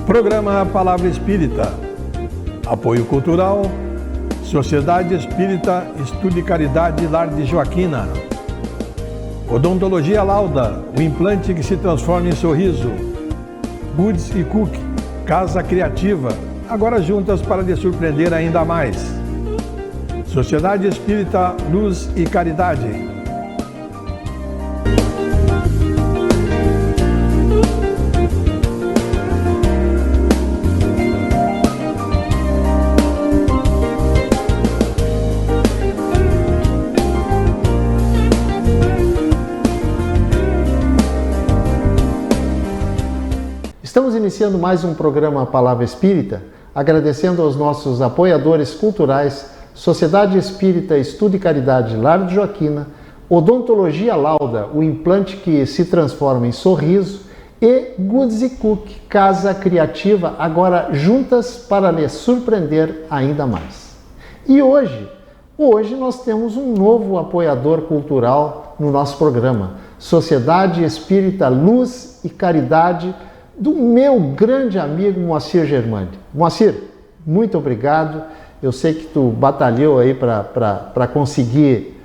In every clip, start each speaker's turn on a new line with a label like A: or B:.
A: Programa Palavra Espírita. Apoio Cultural, Sociedade Espírita Estudo e Caridade Lar de Joaquina. Odontologia Lauda, o implante que se transforma em sorriso. Goods e Cook, Casa Criativa, agora juntas para lhe surpreender ainda mais. Sociedade Espírita Luz e Caridade.
B: Estamos iniciando mais um programa Palavra Espírita, agradecendo aos nossos apoiadores culturais, Sociedade Espírita Estudo e Caridade Lar de Joaquina, Odontologia Lauda, o implante que se transforma em sorriso, e Goods e Cook, Casa Criativa, agora juntas para lhe surpreender ainda mais. E hoje nós temos um novo apoiador cultural no nosso programa, Sociedade Espírita Luz e Caridade, do meu grande amigo Moacir Germani. Moacir, muito obrigado. Eu sei que tu batalhou aí para conseguir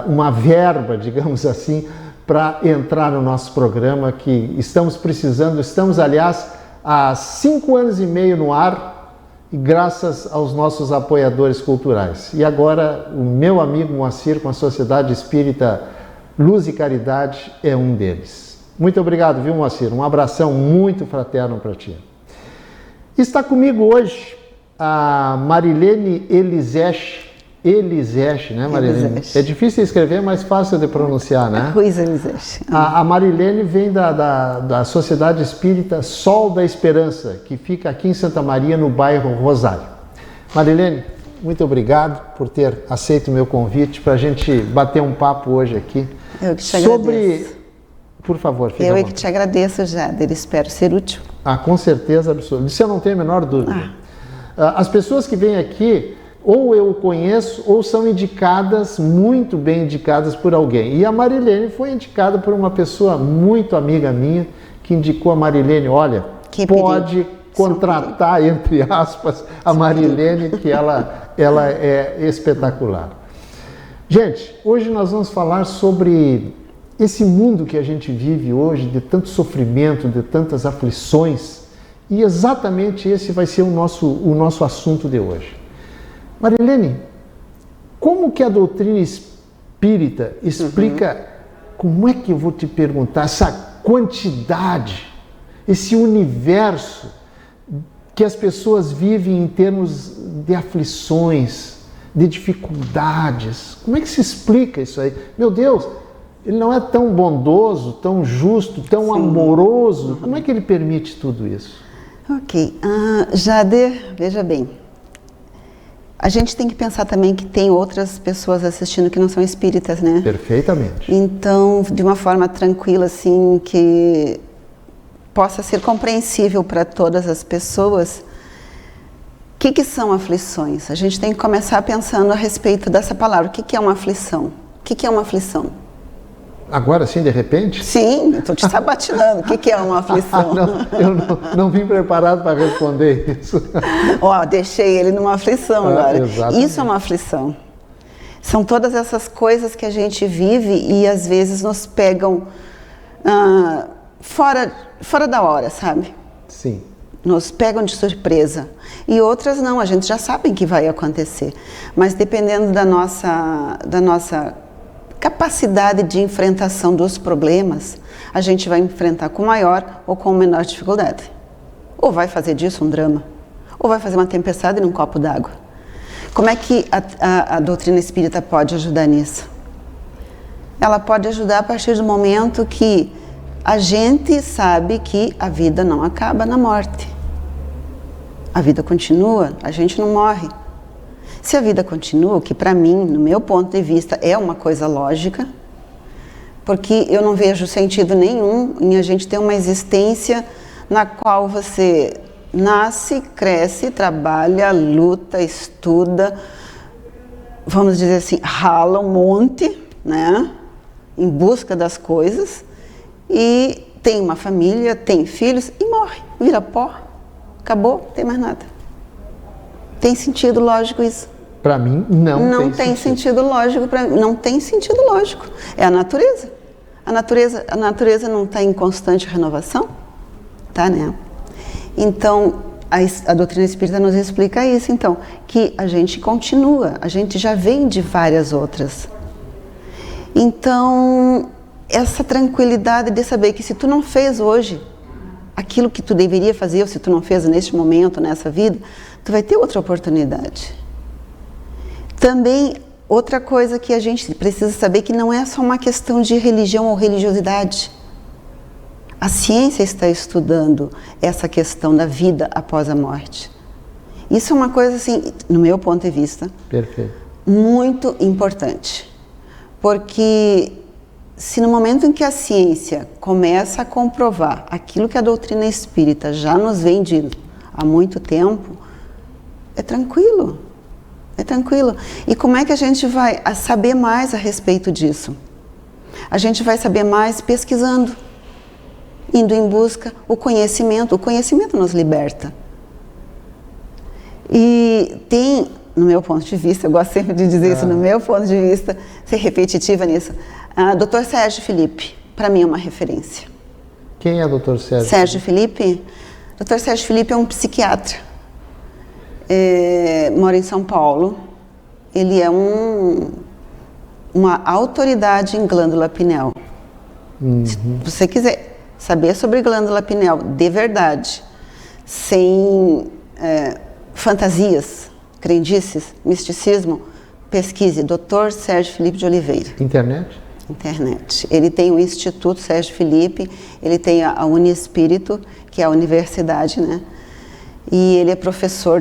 B: uma verba, digamos assim, para entrar no nosso programa, que estamos precisando. Estamos, aliás, há 5 anos e meio no ar, e graças aos nossos apoiadores culturais. E agora o meu amigo Moacir, com a Sociedade Espírita Luz e Caridade, é um deles. Muito obrigado, viu, Moacir? Um abração muito fraterno para ti. Está comigo hoje a Marilene Elisech, né, Marilene? Elisech. É difícil de escrever, mas fácil de pronunciar, né?
C: Ruiz Elisech.
B: A Marilene vem da Sociedade Espírita Sol da Esperança, que fica aqui em Santa Maria, no bairro Rosário. Marilene, muito obrigado por ter aceito o meu convite para a gente bater um papo hoje aqui.
C: Eu que te agradeço.
B: Por favor, fique
C: Eu é que te agradeço, Jader, espero ser útil.
B: Com certeza absoluta. Isso eu não tenho a menor dúvida. As pessoas que vêm aqui, ou eu conheço, ou são indicadas, muito bem indicadas por alguém. E a Marilene foi indicada por uma pessoa muito amiga minha, que indicou a Marilene, olha, pode contratar, entre aspas, a Marilene, que ela é espetacular. Gente, hoje nós vamos falar sobre esse mundo que a gente vive hoje, de tanto sofrimento, de tantas aflições, e exatamente esse vai ser o nosso assunto de hoje. Marilene, como que a doutrina espírita explica, como é que eu vou te perguntar, essa quantidade, esse universo que as pessoas vivem em termos de aflições, de dificuldades? Como é que se explica isso aí? Meu Deus, ele não é tão bondoso, tão justo, tão amoroso. Como é que ele permite tudo isso?
C: Ok. Jader, veja bem. A gente tem que pensar também que tem outras pessoas assistindo que não são espíritas, né?
B: Perfeitamente.
C: Então, de uma forma tranquila, assim, que possa ser compreensível para todas as pessoas, o que são aflições? A gente tem que começar pensando a respeito dessa palavra. O que é uma aflição? O que é uma aflição?
B: Agora sim, de repente?
C: Sim, eu estou te sabatinando. O que é uma aflição?
B: Eu não vim preparado para responder isso.
C: Deixei ele numa aflição agora.
B: Exatamente.
C: Isso é uma aflição. São todas essas coisas que a gente vive e às vezes nos pegam fora da hora, sabe?
B: Sim.
C: Nos pegam de surpresa. E outras não, a gente já sabe que vai acontecer. Mas dependendo da nossa capacidade de enfrentação dos problemas, a gente vai enfrentar com maior ou com menor dificuldade. Ou vai fazer disso um drama, ou vai fazer uma tempestade num copo d'água. Como é que a doutrina espírita pode ajudar nisso? Ela pode ajudar a partir do momento que a gente sabe que a vida não acaba na morte. A vida continua, a gente não morre. Se a vida continua, o que para mim, no meu ponto de vista, é uma coisa lógica, porque eu não vejo sentido nenhum em a gente ter uma existência na qual você nasce, cresce, trabalha, luta, estuda, vamos dizer assim, rala um monte, né, em busca das coisas, e tem uma família, tem filhos e morre, vira pó. Acabou, não tem mais nada. Tem sentido lógico isso?
B: Para mim, não
C: tem sentido lógico. Não tem sentido lógico. É a natureza. A natureza não está em constante renovação? Tá, né? Então, a doutrina espírita nos explica isso, então, que a gente continua, a gente já vem de várias outras. Então, essa tranquilidade de saber que se tu não fez hoje aquilo que tu deveria fazer, ou se tu não fez neste momento, nessa vida, tu vai ter outra oportunidade. Também, outra coisa que a gente precisa saber, que não é só uma questão de religião ou religiosidade. A ciência está estudando essa questão da vida após a morte. Isso é uma coisa, assim, no meu ponto de vista,
B: perfeito,
C: muito importante. Porque se no momento em que a ciência começa a comprovar aquilo que a doutrina espírita já nos vem dizendo há muito tempo, é tranquilo. É tranquilo. E como é que a gente vai saber mais a respeito disso? A gente vai saber mais pesquisando, indo em busca o conhecimento. O conhecimento nos liberta. E tem, no meu ponto de vista, eu gosto sempre de dizer isso, no meu ponto de vista, ser repetitiva nisso, Dr. Sérgio Felipe, para mim é uma referência.
B: Quem é o Dr. Sérgio?
C: Sérgio Felipe? Dr. Sérgio Felipe é um psiquiatra. Mora em São Paulo. Ele é uma autoridade em glândula pineal. Se você quiser saber sobre glândula pineal de verdade, sem fantasias, crendices, misticismo, pesquise Dr. Sérgio Felipe de Oliveira. Internet. Ele tem o Instituto Sérgio Felipe, ele tem a Uniespírito, que é a universidade, né? E ele é professor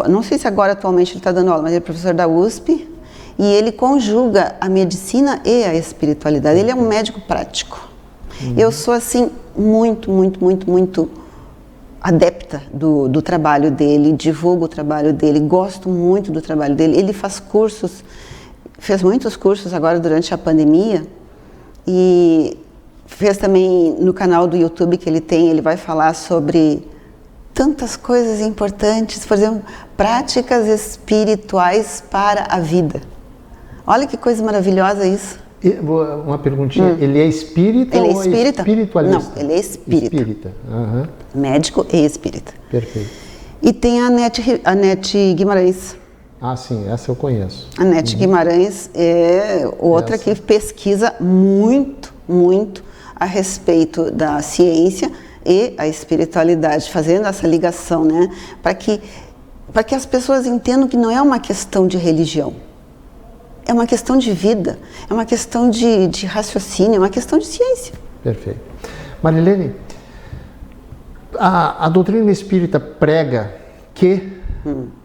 C: não sei se agora atualmente ele está dando aula, mas ele é professor da USP, e ele conjuga a medicina e a espiritualidade. Ele é um médico prático. Eu sou, assim, muito, muito, muito, muito adepta do trabalho dele, divulgo o trabalho dele, gosto muito do trabalho dele. Ele faz cursos, fez muitos cursos agora durante a pandemia, e fez também no canal do YouTube que ele tem, ele vai falar sobre tantas coisas importantes, por exemplo, práticas espirituais para a vida. Olha que coisa maravilhosa isso.
B: Uma perguntinha, ele é espírita
C: ou
B: é espiritualista?
C: Não, ele é espírita.
B: Uhum.
C: Médico e espírita.
B: Perfeito.
C: E tem a Nete Guimarães.
B: Ah, sim, essa eu conheço.
C: A Nete Guimarães é outra que pesquisa muito, muito a respeito da ciência e a espiritualidade, fazendo essa ligação, né? Para que as pessoas entendam que não é uma questão de religião. É uma questão de vida, é uma questão de raciocínio, é uma questão de ciência.
B: Perfeito. Marilene, a doutrina espírita prega que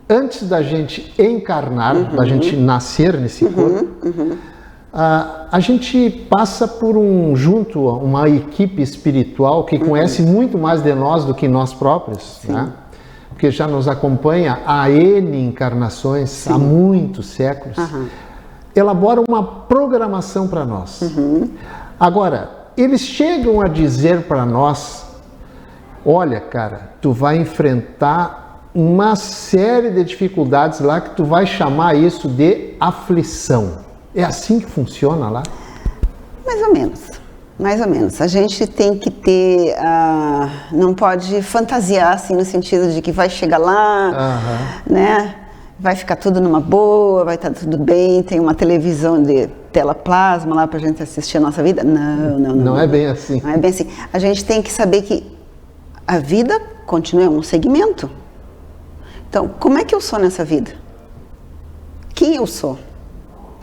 B: antes da gente encarnar, da gente nascer nesse corpo, a gente passa por uma equipe espiritual que conhece muito mais de nós do que nós próprios, né? Porque já nos acompanha há N encarnações, há muitos séculos. Elabora uma programação para nós. Agora, eles chegam a dizer para nós, olha, cara, tu vai enfrentar uma série de dificuldades lá que tu vai chamar isso de aflição. É assim que funciona lá?
C: Mais ou menos. Mais ou menos. A gente tem que ter, não pode fantasiar assim no sentido de que vai chegar lá, né? Vai ficar tudo numa boa, vai estar tudo bem, tem uma televisão de tela plasma lá pra gente assistir a nossa vida. Não
B: é bem assim.
C: Não é bem assim. A gente tem que saber que a vida continua um segmento. Então, como é que eu sou nessa vida? Quem eu sou?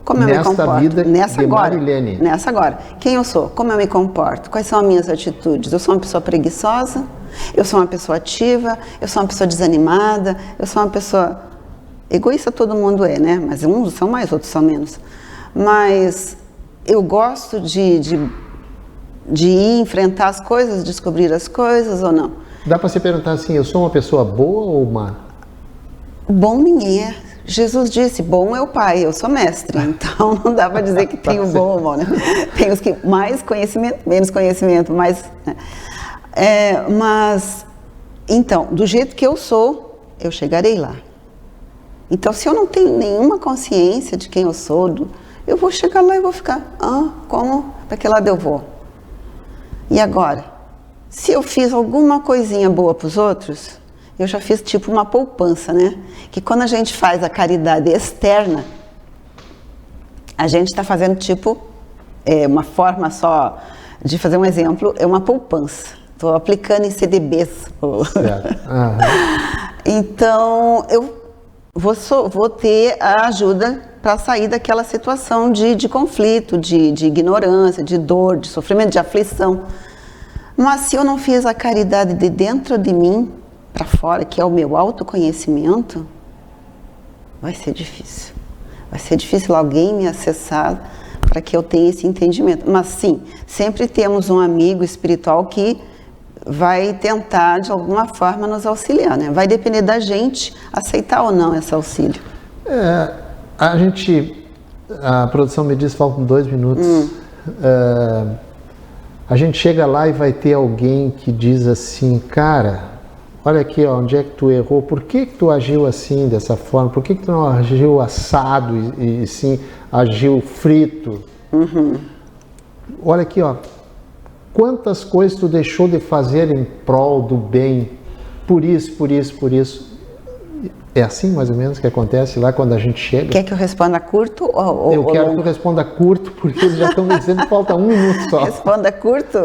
C: Como eu me comporto?
B: Vida
C: nessa agora.
B: Marilene.
C: Nessa agora. Quem eu sou? Como eu me comporto? Quais são as minhas atitudes? Eu sou uma pessoa preguiçosa? Eu sou uma pessoa ativa? Eu sou uma pessoa desanimada? Eu sou uma pessoa... Egoísta todo mundo é, né? Mas uns são mais, outros são menos. Mas eu gosto de ir enfrentar as coisas, descobrir as coisas ou não.
B: Dá para você perguntar assim, eu sou uma pessoa boa ou má?
C: Bom ninguém é. Jesus disse, bom é o Pai, eu sou mestre. Então não dá para dizer que tem o bom ou mal, né? Tem os que mais conhecimento, menos conhecimento, mais... Né? Mas Então, do jeito que eu sou, eu chegarei lá. Então, se eu não tenho nenhuma consciência de quem eu sou, eu vou chegar lá e vou ficar, como? Para que lado eu vou? E agora? Se eu fiz alguma coisinha boa para os outros, eu já fiz tipo uma poupança, né? Que quando a gente faz a caridade externa, a gente está fazendo tipo, uma forma só de fazer um exemplo, é uma poupança. Estou aplicando em CDBs. Então, eu vou ter a ajuda para sair daquela situação de conflito, de ignorância, de dor, de sofrimento, de aflição. Mas se eu não fiz a caridade de dentro de mim para fora, que é o meu autoconhecimento, vai ser difícil. Vai ser difícil alguém me acessar para que eu tenha esse entendimento. Mas sim, sempre temos um amigo espiritual que vai tentar de alguma forma nos auxiliar, né? Vai depender da gente aceitar ou não esse auxílio.
B: A produção me diz, faltam 2 minutos. A gente chega lá e vai ter alguém que diz assim, cara, olha aqui, onde é que tu errou, por que tu agiu assim, dessa forma, por que tu não agiu assado e sim agiu frito? Olha aqui, quantas coisas tu deixou de fazer em prol do bem, por isso. É assim mais ou menos que acontece lá quando a gente chega?
C: Quer que eu responda curto ou
B: eu quero
C: longo?
B: que tu responda curto, porque eles já estão me dizendo que falta 1 minuto só.
C: Responda curto?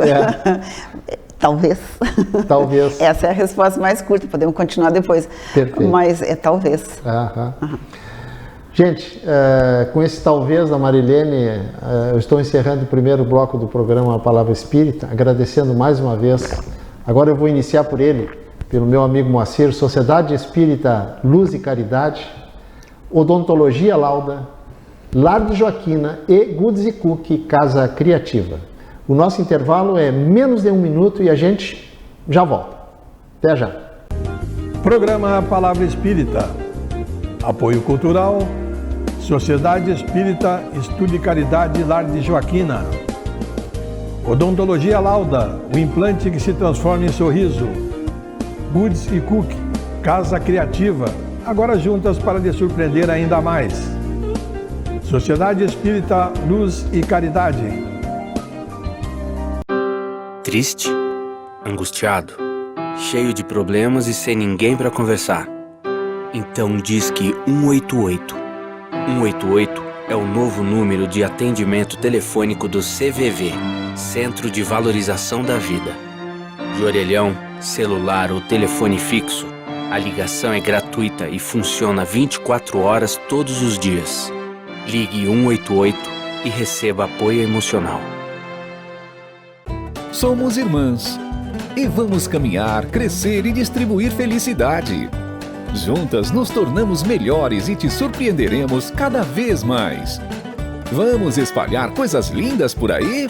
C: Talvez.
B: Talvez.
C: Essa é a resposta mais curta, podemos continuar depois.
B: Perfeito.
C: Mas é talvez.
B: Gente, com esse talvez da Marilene, eu estou encerrando o primeiro bloco do programa A Palavra Espírita, agradecendo mais uma vez. Agora eu vou iniciar por ele, pelo meu amigo Moacir, Sociedade Espírita Luz e Caridade, Odontologia Lauda, Lar de Joaquina e Goods e Cookie Casa Criativa. O nosso intervalo é menos de 1 minuto e a gente já volta. Até já.
A: Programa Palavra Espírita. Apoio Cultural, Sociedade Espírita Estudo e Caridade Lar de Joaquina. Odontologia Lauda, o implante que se transforma em sorriso. Goods e Cookie, Casa Criativa, agora juntas para lhe surpreender ainda mais. Sociedade Espírita Luz e Caridade.
D: Triste, angustiado, cheio de problemas e sem ninguém para conversar. Então disque 188. 188 é o novo número de atendimento telefônico do CVV, Centro de Valorização da Vida. De orelhão, celular ou telefone fixo, a ligação é gratuita e funciona 24 horas todos os dias. Ligue 188 e receba apoio emocional.
E: Somos irmãs e vamos caminhar, crescer e distribuir felicidade. Juntas nos tornamos melhores e te surpreenderemos cada vez mais. Vamos espalhar coisas lindas por aí?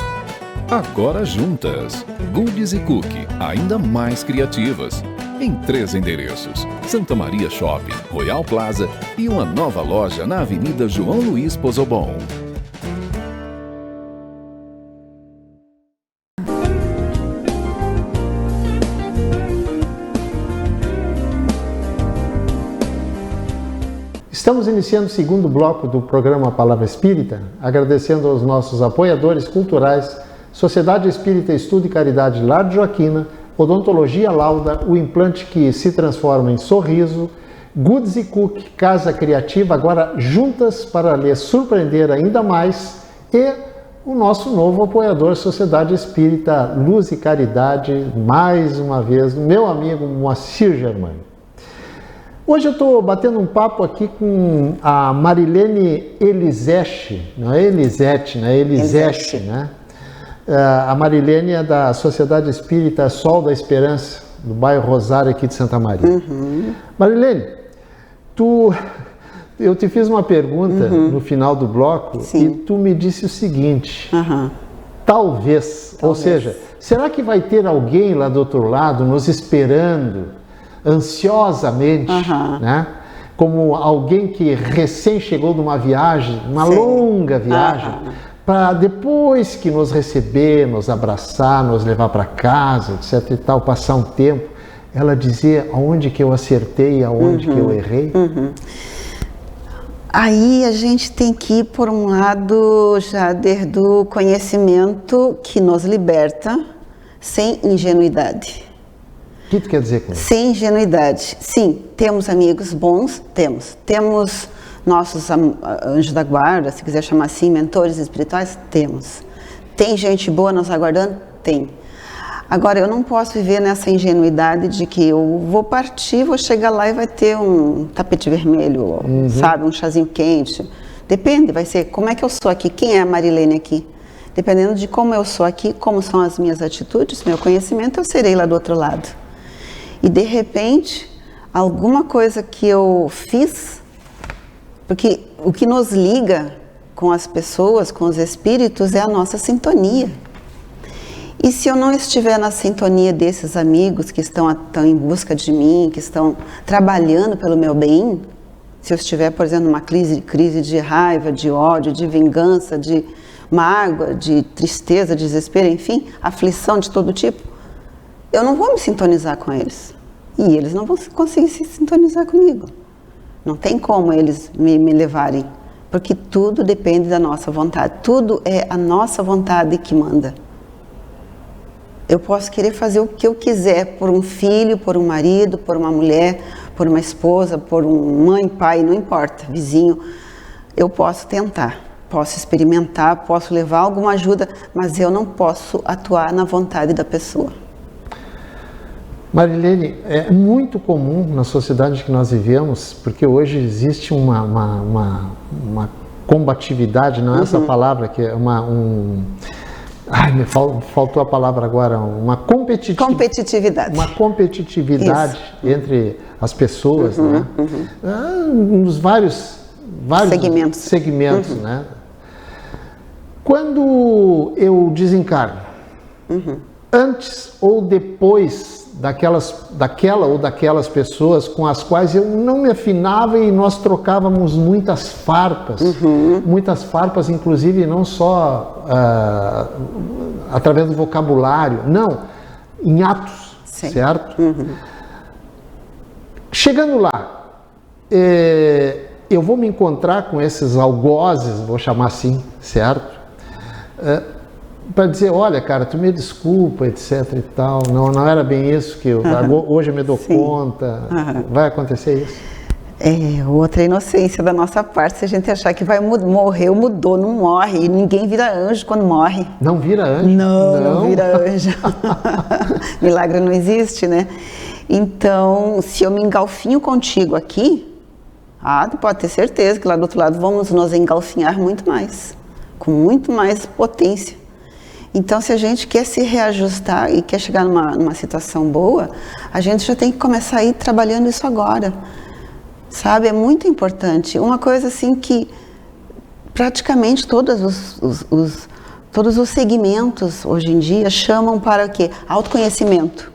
E: Agora juntas. Goods e Cookie, ainda mais criativas. Em 3 endereços: Santa Maria Shopping, Royal Plaza e uma nova loja na Avenida João Luiz Pozobon.
B: Estamos iniciando o segundo bloco do programa Palavra Espírita, agradecendo aos nossos apoiadores culturais, Sociedade Espírita Estudo e Caridade Lar de Joaquina, Odontologia Lauda, o implante que se transforma em sorriso, Goods e Cookie, Casa Criativa, agora juntas para lhe surpreender ainda mais, e o nosso novo apoiador, Sociedade Espírita Luz e Caridade, mais uma vez, meu amigo Moacir Germani. Hoje eu estou batendo um papo aqui com a Marilene Elisete, não é Elisete, né? Elisete, né? A Marilene é da Sociedade Espírita Sol da Esperança, do bairro Rosário aqui de Santa Maria. Marilene, eu te fiz uma pergunta no final do bloco. Sim. E tu me disse o seguinte, talvez, ou seja, será que vai ter alguém lá do outro lado nos esperando ansiosamente, né? Como alguém que recém chegou de uma viagem, uma longa viagem, para depois que nos receber, nos abraçar, nos levar para casa, etc e tal, passar um tempo, ela dizia aonde que eu acertei e aonde que eu errei?
C: Aí a gente tem que ir por um lado já desde o conhecimento que nos liberta, sem ingenuidade.
B: O que tu quer dizer com isso?
C: Sem ingenuidade. Sim, temos amigos bons, temos. Temos nossos anjos da guarda, se quiser chamar assim, mentores espirituais, temos. Tem gente boa nos aguardando? Tem. Agora, eu não posso viver nessa ingenuidade de que eu vou partir, vou chegar lá e vai ter um tapete vermelho, sabe, um chazinho quente. Depende, vai ser como é que eu sou aqui, quem é a Marilene aqui. Dependendo de como eu sou aqui, como são as minhas atitudes, meu conhecimento, eu serei lá do outro lado. E de repente, alguma coisa que eu fiz, porque o que nos liga com as pessoas, com os espíritos, é a nossa sintonia. E se eu não estiver na sintonia desses amigos que estão em busca de mim, que estão trabalhando pelo meu bem, se eu estiver, por exemplo, numa crise de raiva, de ódio, de vingança, de mágoa, de tristeza, de desespero, enfim, aflição de todo tipo, eu não vou me sintonizar com eles. E eles não vão conseguir se sintonizar comigo. Não tem como eles me levarem, porque tudo depende da nossa vontade. Tudo é a nossa vontade que manda. Eu posso querer fazer o que eu quiser por um filho, por um marido, por uma mulher, por uma esposa, por mãe, pai, não importa, vizinho. Eu posso tentar, posso experimentar, posso levar alguma ajuda, mas eu não posso atuar na vontade da pessoa.
B: Marilene, é muito comum na sociedade que nós vivemos, porque hoje existe uma combatividade, não é essa palavra, que é me faltou a palavra agora, uma competitividade. Uma competitividade entre as pessoas, né? Nos vários segmentos, né? Quando eu desencarno, antes ou depois daquela ou daquelas pessoas com as quais eu não me afinava e nós trocávamos muitas farpas, inclusive não só através do vocabulário, não, em atos, sim, certo? Chegando lá, eu vou me encontrar com esses algozes, vou chamar assim, certo? Para dizer, olha, cara, tu me desculpa, etc e tal, não era bem isso que hoje eu me dou conta, vai acontecer isso?
C: É outra inocência da nossa parte, se a gente achar que vai morrer, mudou, não morre, e ninguém vira anjo quando morre.
B: Não vira anjo?
C: Não vira anjo. Milagre não existe, né? Então, se eu me engalfinho contigo aqui, tu pode ter certeza que lá do outro lado vamos nos engalfinhar muito mais, com muito mais potência. Então, se a gente quer se reajustar e quer chegar numa situação boa, a gente já tem que começar a ir trabalhando isso agora, sabe? É muito importante. Uma coisa assim que praticamente todos os segmentos hoje em dia chamam para o quê? Autoconhecimento.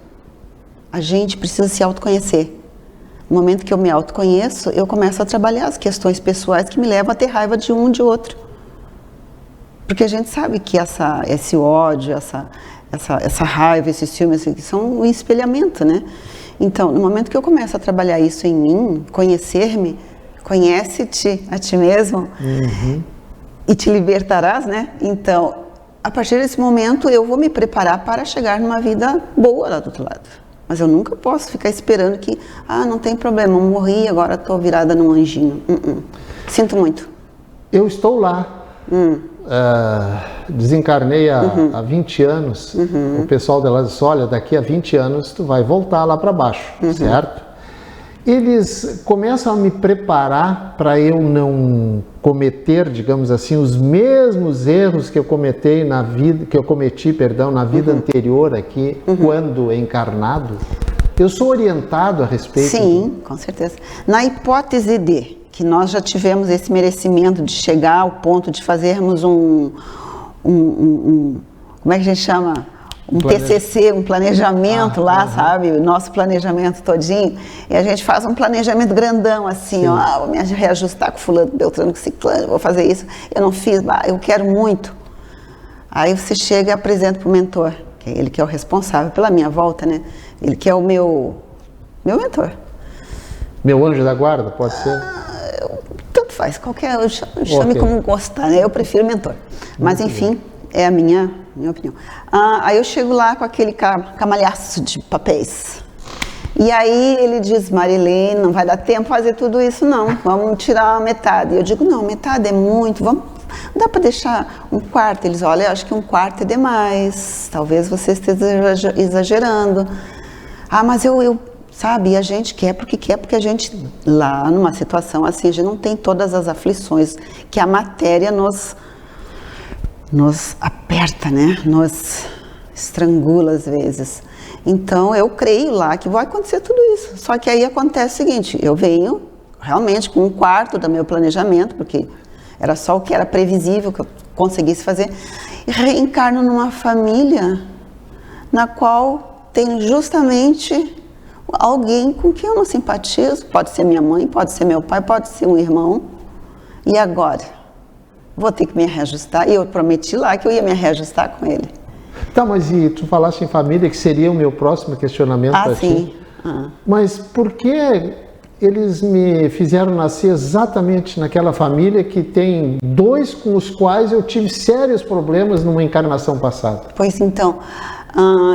C: A gente precisa se autoconhecer. No momento que eu me autoconheço, eu começo a trabalhar as questões pessoais que me levam a ter raiva de um de outro. Porque a gente sabe que esse ódio, essa raiva, esses ciúmes são um espelhamento, né? Então, no momento que eu começo a trabalhar isso em mim, conhecer-me, conhece-te a ti mesmo e te libertarás, né? Então, a partir desse momento, eu vou me preparar para chegar numa vida boa lá do outro lado. Mas eu nunca posso ficar esperando que, não tem problema, eu morri, agora estou virada num anjinho. Sinto muito.
B: Eu estou lá. Desencarnei há 20 anos, o pessoal de lá disse, olha, daqui a 20 anos tu vai voltar lá para baixo, certo? Eles começam a me preparar para eu não cometer, digamos assim, os mesmos erros que eu cometi na vida anterior aqui, quando encarnado. Eu sou orientado a respeito.
C: Sim, com certeza. Na hipótese de que nós já tivemos esse merecimento de chegar ao ponto de fazermos como é que a gente chama? TCC, um planejamento sabe? O nosso planejamento todinho. E a gente faz um planejamento grandão, assim, vou me reajustar com fulano, beltrano, com ciclano, vou fazer isso. Eu não fiz, eu quero muito. Aí você chega e apresenta para o mentor, que é ele que é o responsável pela minha volta, né? Ele que é o meu Meu mentor.
B: Meu anjo da guarda, pode ser?
C: Tanto faz, qualquer, chame como gostar, né? Eu prefiro mentor. Mas enfim, é a minha opinião. Aí eu chego lá com aquele camalhaço de papéis. E aí ele diz, Marilene, não vai dar tempo fazer tudo isso não, vamos tirar metade. E eu digo, não, metade é muito, não dá para deixar um quarto. Eles, olha, eu acho que um quarto é demais, talvez você esteja exagerando. Mas eu sabe, a gente quer porque a gente, lá numa situação assim, a gente não tem todas as aflições que a matéria nos aperta, né? Nos estrangula às vezes. Então eu creio lá que vai acontecer tudo isso. Só que aí acontece o seguinte, eu venho realmente com um quarto do meu planejamento, porque era só o que era previsível que eu conseguisse fazer, e reencarno numa família na qual tem justamente alguém com quem eu não simpatizo, pode ser minha mãe, pode ser meu pai, pode ser um irmão. E agora? Vou ter que me reajustar. E eu prometi lá que eu ia me reajustar com ele.
B: Tá, mas e tu falaste em família, que seria o meu próximo questionamento para ti. Mas por que eles me fizeram nascer exatamente naquela família que tem dois com os quais eu tive sérios problemas numa encarnação passada?
C: Pois então,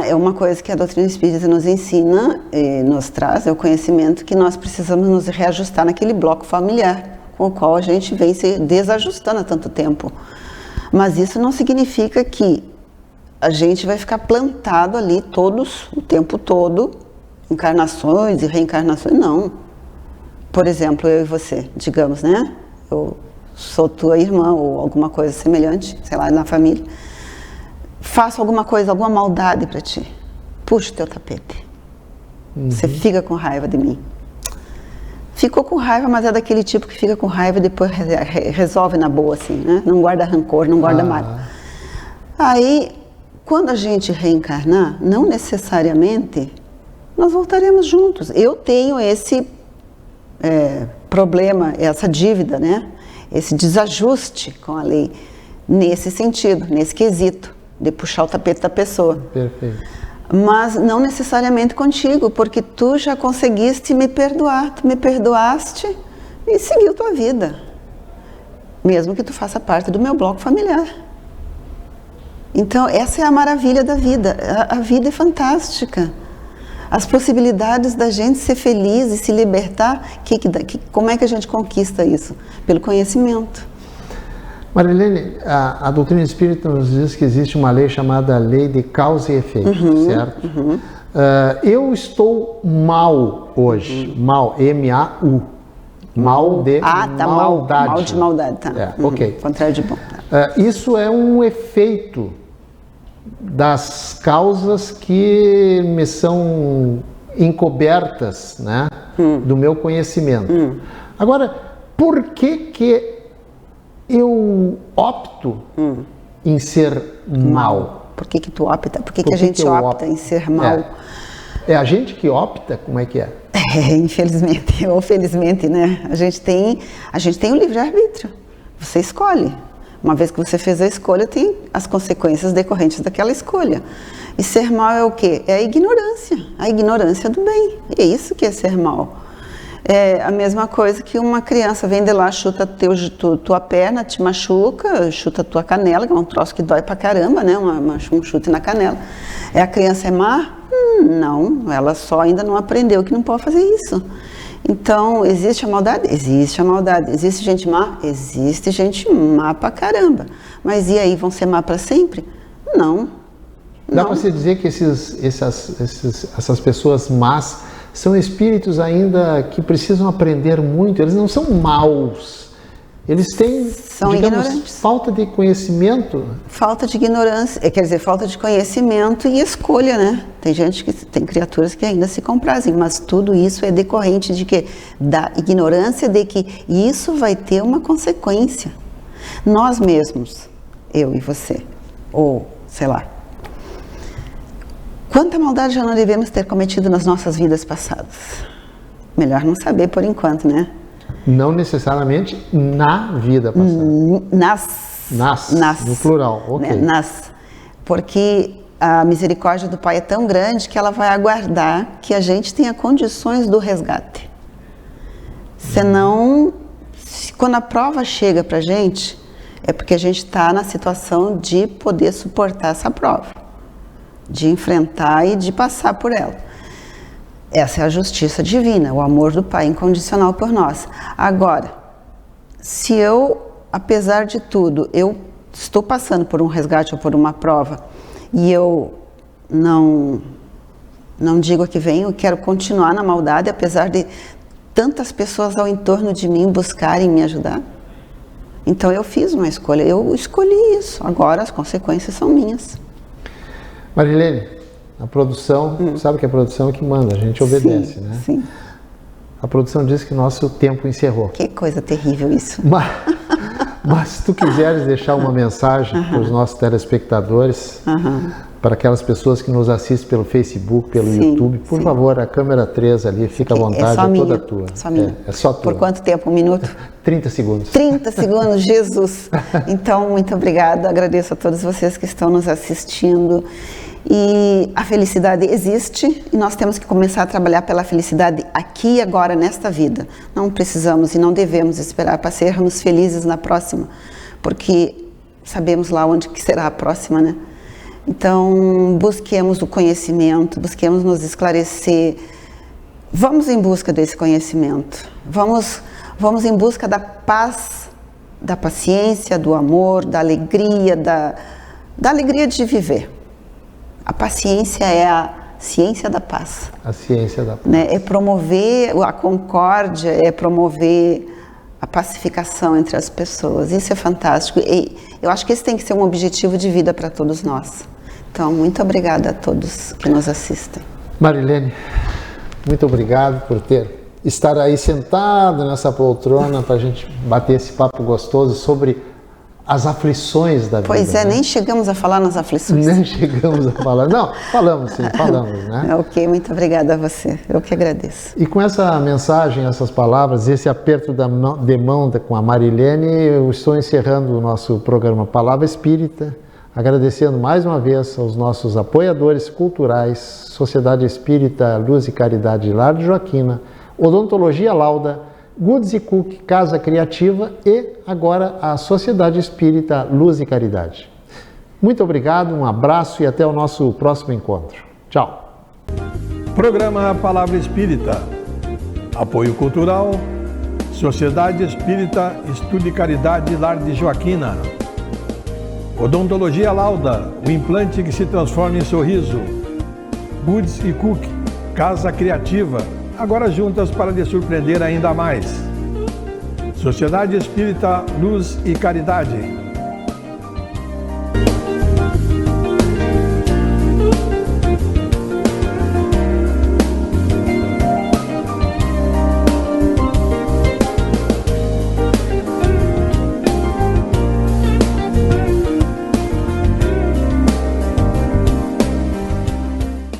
C: é uma coisa que a doutrina espírita nos ensina, nos traz, é o conhecimento que nós precisamos nos reajustar naquele bloco familiar com o qual a gente vem se desajustando há tanto tempo. Mas isso não significa que a gente vai ficar plantado ali o tempo todo, encarnações e reencarnações, não. Por exemplo, eu e você, digamos, né? Eu sou tua irmã ou alguma coisa semelhante, sei lá, na família. Faço alguma coisa, alguma maldade para ti. Puxa o teu tapete. Você fica com raiva de mim. Ficou com raiva, mas é daquele tipo que fica com raiva e depois resolve na boa, assim, né? Não guarda rancor, não guarda mágoa. Aí, quando a gente reencarnar, não necessariamente nós voltaremos juntos. Eu tenho esse problema, essa dívida, né? Esse desajuste com a lei, nesse sentido, nesse quesito, de puxar o tapete da pessoa.
B: Perfeito.
C: Mas não necessariamente contigo, porque tu já conseguiste me perdoar, tu me perdoaste e seguiu tua vida. Mesmo que tu faça parte do meu bloco familiar. Então, essa é a maravilha da vida. A vida é fantástica. As possibilidades da gente ser feliz e se libertar, como é que a gente conquista isso? Pelo conhecimento.
B: Marilene, a doutrina espírita nos diz que existe uma lei chamada lei de causa e efeito, certo? Eu estou mal hoje, mal, M-A-U, mal de maldade.
C: Mal de maldade, tá.
B: Ok.
C: Contrário de bom.
B: Isso é um efeito das causas que me são encobertas, né, do meu conhecimento. Agora, por que eu opto em ser mal?
C: Por que tu opta? Por que a gente opta em ser mal?
B: É a gente que opta? Como é que é?
C: Infelizmente ou felizmente, né? A gente tem o livre-arbítrio. Você escolhe. Uma vez que você fez a escolha, tem as consequências decorrentes daquela escolha. E ser mal é o quê? É a ignorância do bem. É isso que é ser mal. É a mesma coisa que uma criança vem de lá, chuta tua perna, te machuca, chuta tua canela, que é um troço que dói pra caramba, né? Um chute na canela. A criança é má? Não, ela só ainda não aprendeu que não pode fazer isso. Então, existe a maldade? Existe a maldade. Existe gente má? Existe gente má pra caramba. Mas e aí, vão ser má pra sempre? Não.
B: Dá para você dizer que essas pessoas más são espíritos ainda que precisam aprender muito, eles não são maus, eles têm, digamos, falta de conhecimento. Falta de ignorância,
C: quer dizer, falta de conhecimento e escolha, né? Tem criaturas que ainda se comprazem, mas tudo isso é decorrente de quê? Da ignorância de que isso vai ter uma consequência. Nós mesmos, eu e você, ou sei lá, quanta maldade já não devemos ter cometido nas nossas vidas passadas? Melhor não saber por enquanto, né?
B: Não necessariamente na vida passada.
C: No plural, ok. Porque a misericórdia do Pai é tão grande que ela vai aguardar que a gente tenha condições do resgate. Senão, quando a prova chega para a gente, é porque a gente está na situação de poder suportar essa prova, de enfrentar e de passar por ela. Essa é a justiça divina, o amor do Pai incondicional por nós. Agora, se eu, apesar de tudo, eu estou passando por um resgate ou por uma prova e eu não digo que venho, eu quero continuar na maldade, apesar de tantas pessoas ao entorno de mim buscarem me ajudar. Então eu fiz uma escolha, eu escolhi isso, agora as consequências são minhas.
B: Marilene, a produção, sabe que é a produção que manda, a gente obedece,
C: sim,
B: né?
C: Sim.
B: A produção diz que nosso tempo encerrou.
C: Que coisa terrível isso.
B: Mas se tu quiseres deixar uma mensagem para os nossos telespectadores, para aquelas pessoas que nos assistem pelo Facebook, pelo YouTube, por favor, a câmera 3 ali, fica à vontade, é toda tua.
C: Só minha.
B: É só tua.
C: Por quanto tempo? 1 minuto?
B: 30 segundos.
C: 30 segundos, Jesus! Então, muito obrigada, agradeço a todos vocês que estão nos assistindo. E a felicidade existe e nós temos que começar a trabalhar pela felicidade aqui e agora, nesta vida. Não precisamos e não devemos esperar para sermos felizes na próxima, porque sabemos lá onde que será a próxima, né? Então, busquemos o conhecimento, busquemos nos esclarecer. Vamos em busca desse conhecimento. Vamos em busca da paz, da paciência, do amor, da alegria, da alegria de viver. A paciência é a ciência da paz.
B: A ciência da paz.
C: Né? É promover a concórdia, é promover a pacificação entre as pessoas. Isso é fantástico. E eu acho que esse tem que ser um objetivo de vida para todos nós. Então, muito obrigada a todos que nos assistem.
B: Marilene, muito obrigado por estar aí sentado nessa poltrona para a gente bater esse papo gostoso sobre as aflições da vida.
C: Pois é,
B: né?
C: nem chegamos a falar nas aflições.
B: Nem chegamos a falar. Não, falamos sim, falamos, né?
C: Ok, muito obrigada a você. Eu que agradeço.
B: E com essa mensagem, essas palavras, esse aperto de mão com a Marilene, eu estou encerrando o nosso programa Palavra Espírita, agradecendo mais uma vez aos nossos apoiadores culturais, Sociedade Espírita Luz e Caridade Lar de Joaquina, Odontologia Lauda, Goods e Cook, Casa Criativa e agora a Sociedade Espírita Luz e Caridade. Muito obrigado, um abraço e até o nosso próximo encontro. Tchau.
A: Programa Palavra Espírita. Apoio Cultural, Sociedade Espírita Estudo e Caridade Lar de Joaquina. Odontologia Lauda, o implante que se transforma em sorriso. Goods e Cook, Casa Criativa, agora juntas para lhe surpreender ainda mais. Sociedade Espírita Luz e Caridade.